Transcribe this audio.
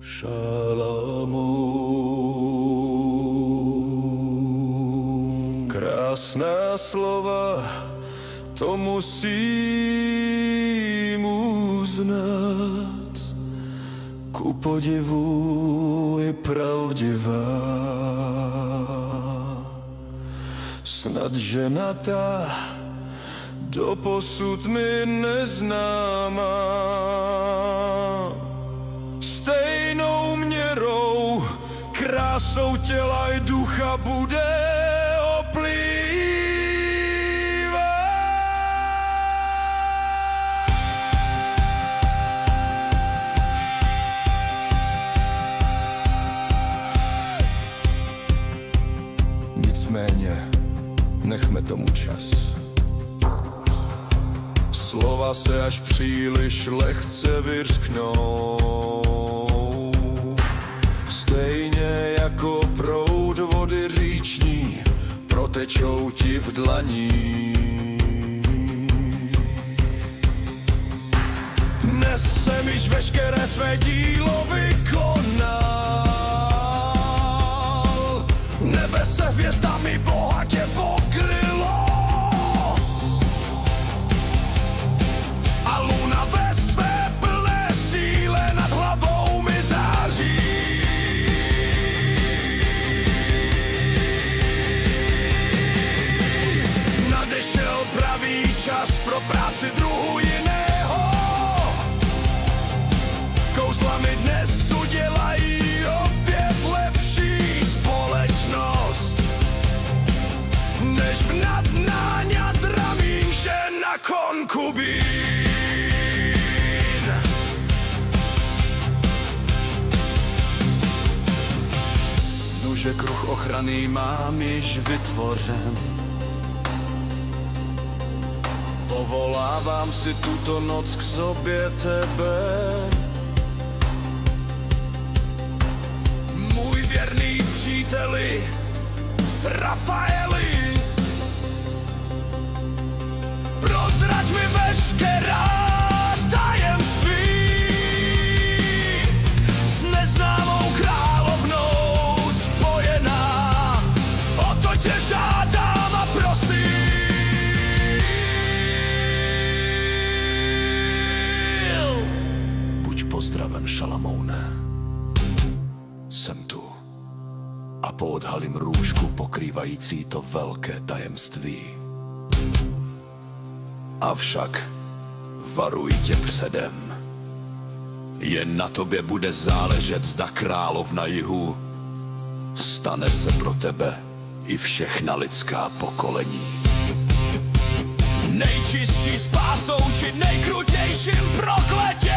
Šalamoun. Krásná slova, to musím uznat, ku podivu je pravdivá. Snad ženatá, doposud mi neznámá, stejnou měrou, krásou těla i ducha bude nicméně nechme tomu čas. Slova se až příliš lehce vyřknou, stejně jako proud vody říční protečou ti v dlaní. Dnes jsem již veškeré své dílo vykonal, nebe se hvězdami bohatě pokrylo a luna ve své plné síle nad hlavou mi září. Nadešel pravý čas pro práci druhu jiného, kouzla mi dnes udělají opět lepší společnost, než v nadnáňa dramím, že na konkubín. Nuže kruh ochrany mám již vytvořen, povolávám si tuto noc k sobě tebe. Můj věrný příteli Rafaeli, prozrať mi veškerá tajemství s neznámou královnou spojená. O to tě žádám a prosím. Buď pozdraven, Šalamoune. Jsem tu a poodhalím růžku pokrývající to velké tajemství. Avšak varuji tě předem, jen na tobě bude záležet, zda královna jihu stane se pro tebe i všechna lidská pokolení. Nejčistší spásou či nejkrutějším prokletím.